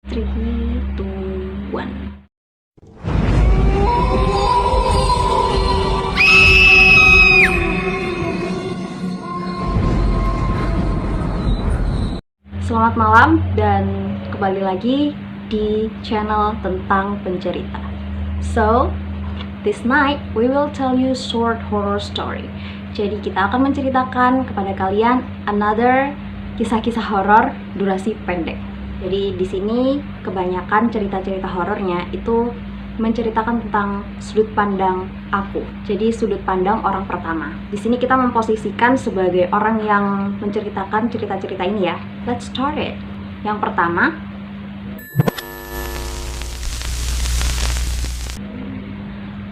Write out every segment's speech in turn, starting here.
Three, two, one. Selamat malam dan kembali lagi di channel tentang pencerita. So, this night we will tell you short horror story. Jadi kita akan menceritakan kepada kalian another kisah-kisah horor durasi pendek. Jadi di sini kebanyakan cerita-cerita horornya itu menceritakan tentang sudut pandang aku. Jadi sudut pandang orang pertama. Di sini kita memposisikan sebagai orang yang menceritakan cerita-cerita ini ya. Let's start it. Yang pertama,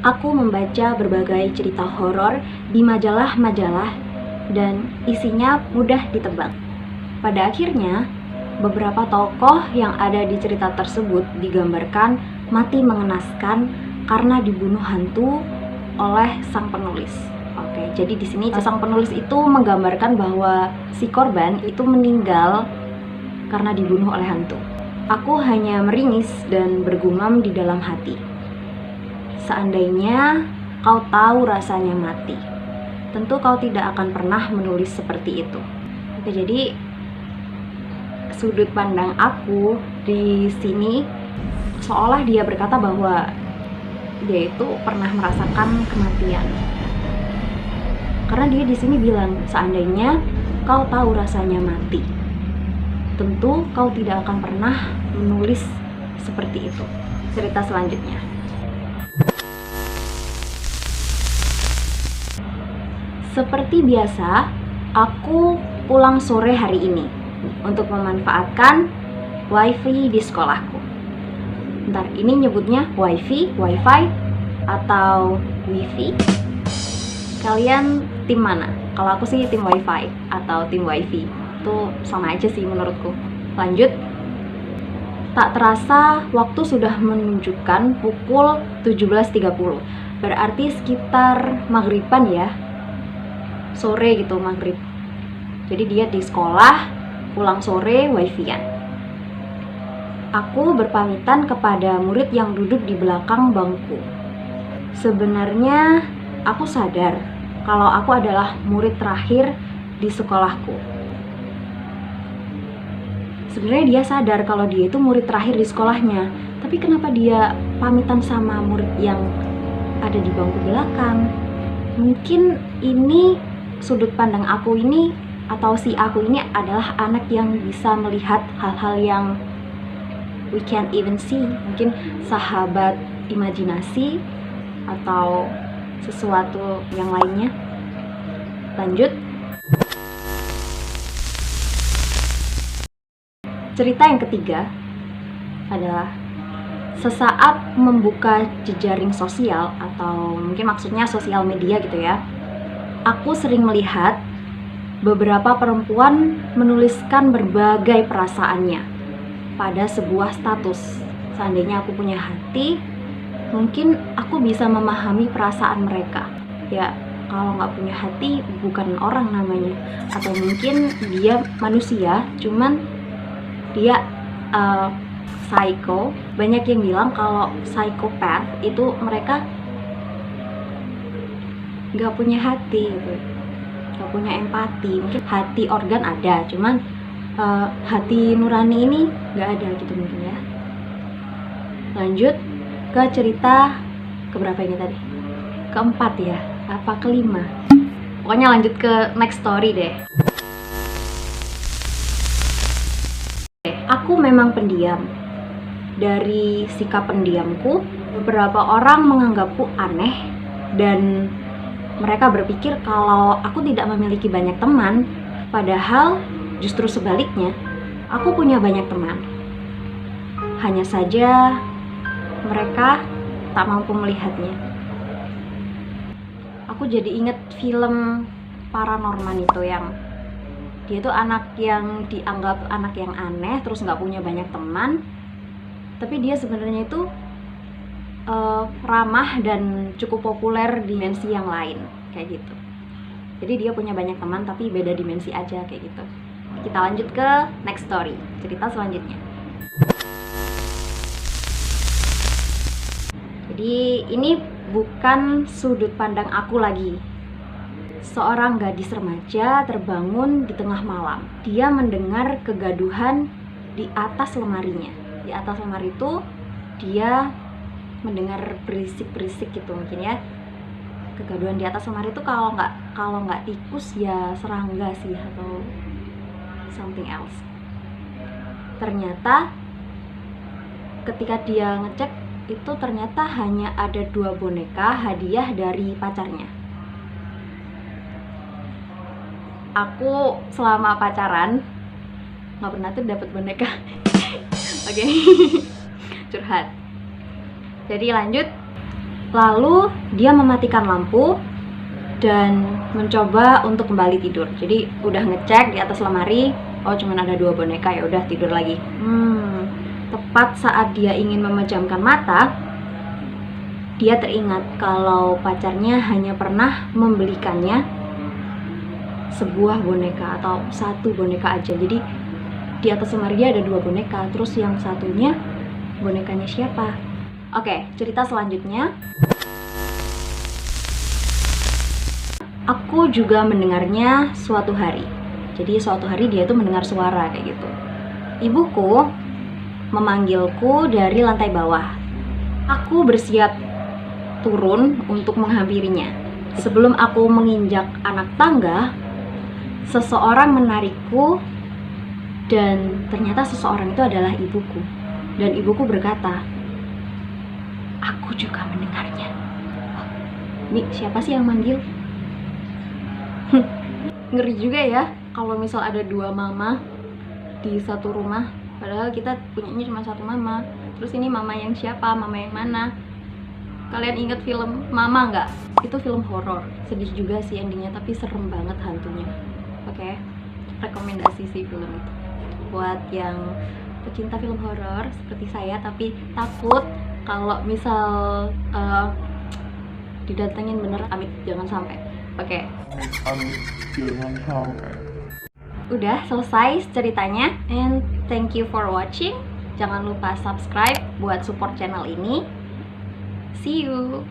aku membaca berbagai cerita horor di majalah-majalah dan isinya mudah ditebak. Pada akhirnya, beberapa tokoh yang ada di cerita tersebut digambarkan mati mengenaskan karena dibunuh hantu oleh sang penulis. Oke, jadi di sini sang penulis itu menggambarkan bahwa si korban itu meninggal karena dibunuh oleh hantu. Aku hanya meringis dan bergumam di dalam hati. Seandainya kau tahu rasanya mati, tentu kau tidak akan pernah menulis seperti itu. Oke, jadi sudut pandang aku di sini seolah dia berkata bahwa dia itu pernah merasakan kematian. Karena dia di sini bilang, seandainya kau tahu rasanya mati, tentu kau tidak akan pernah menulis seperti itu. Cerita selanjutnya. Seperti biasa, aku pulang sore hari ini untuk memanfaatkan wifi di sekolahku. Bentar, ini nyebutnya wifi, atau wifi? Kalian tim mana? Kalau aku sih tim wifi atau tim wifi. Itu sama aja sih menurutku. Lanjut. Tak terasa waktu sudah menunjukkan pukul 17.30. Berarti sekitar maghriban ya. Sore gitu, maghrib. Jadi dia di sekolah, pulang sore, wifi-an. Aku berpamitan kepada murid yang duduk di belakang bangku. Sebenarnya aku sadar kalau aku adalah murid terakhir di sekolahku. Sebenarnya dia sadar kalau dia itu murid terakhir di sekolahnya, tapi kenapa dia pamitan sama murid yang ada di bangku belakang? Mungkin ini sudut pandang aku ini, atau si aku ini adalah anak yang bisa melihat hal-hal yang we can't even see. Mungkin sahabat imajinasi atau sesuatu yang lainnya. Lanjut. Cerita yang ketiga adalah sesaat membuka jejaring sosial, atau mungkin maksudnya sosial media gitu ya. Aku sering melihat beberapa perempuan menuliskan berbagai perasaannya pada sebuah status. Seandainya aku punya hati, mungkin aku bisa memahami perasaan mereka. Ya, kalau nggak punya hati, bukan orang namanya. Atau mungkin dia manusia, cuman dia psycho. Banyak yang bilang kalau psychopath itu mereka nggak punya hati gitu, nggak punya empati. Mungkin hati organ ada, cuman hati nurani ini nggak ada gitu mungkin ya. Lanjut ke cerita keberapa ini tadi? Keempat ya? Apa kelima? Pokoknya lanjut ke next story deh. Aku memang pendiam. Dari sikap pendiamku, beberapa orang menganggapku aneh dan mereka berpikir kalau aku tidak memiliki banyak teman, padahal justru sebaliknya, aku punya banyak teman. Hanya saja mereka tak mampu melihatnya. Aku jadi inget film Paranorman itu, yang dia tuh anak yang dianggap anak yang aneh, terus nggak punya banyak teman, tapi dia sebenarnya itu ramah dan cukup populer di dimensi yang lain, kayak gitu. Jadi dia punya banyak teman tapi beda dimensi aja, kayak gitu. Kita lanjut ke next story, cerita selanjutnya. Jadi ini bukan sudut pandang aku lagi. Seorang gadis remaja terbangun di tengah malam. Dia mendengar kegaduhan di atas lemarinya. Di atas lemari itu dia mendengar berisik-berisik gitu mungkin ya. Kegaduhan di atas lemari itu kalau nggak tikus ya serangga sih atau something else. Ternyata ketika dia ngecek itu ternyata hanya ada 2 boneka hadiah dari pacarnya. Aku selama pacaran nggak pernah tuh dapat boneka. Oke. Curhat. Jadi lanjut. Lalu dia mematikan lampu dan mencoba untuk kembali tidur. Jadi udah ngecek di atas lemari, oh cuman ada 2 boneka, ya udah tidur lagi. Tepat saat dia ingin memejamkan mata, dia teringat kalau pacarnya hanya pernah membelikannya sebuah boneka atau 1 boneka aja. Jadi di atas lemari dia ada 2 boneka, terus yang satunya bonekanya siapa? Oke, cerita selanjutnya. Aku juga mendengarnya suatu hari. Jadi suatu hari dia tuh mendengar suara kayak gitu. Ibuku memanggilku dari lantai bawah. Aku bersiap turun untuk menghampirinya. Sebelum aku menginjak anak tangga, seseorang menarikku dan ternyata seseorang itu adalah ibuku. Dan ibuku berkata, "Aku juga mendengarnya." Ini siapa sih yang manggil? Ngeri juga ya kalau misal ada 2 mama di satu rumah, padahal kita punyanya cuma 1 mama. Terus ini mama yang siapa? Mama yang mana? Kalian inget film Mama nggak? Itu film horor, sedih juga sih endingnya, tapi serem banget hantunya. Oke, rekomendasi sih film itu buat yang pecinta film horor seperti saya tapi takut kalau misal didatengin bener, amit jangan sampai. Oke. Udah selesai ceritanya, and thank you for watching. Jangan lupa subscribe buat support channel ini. See you.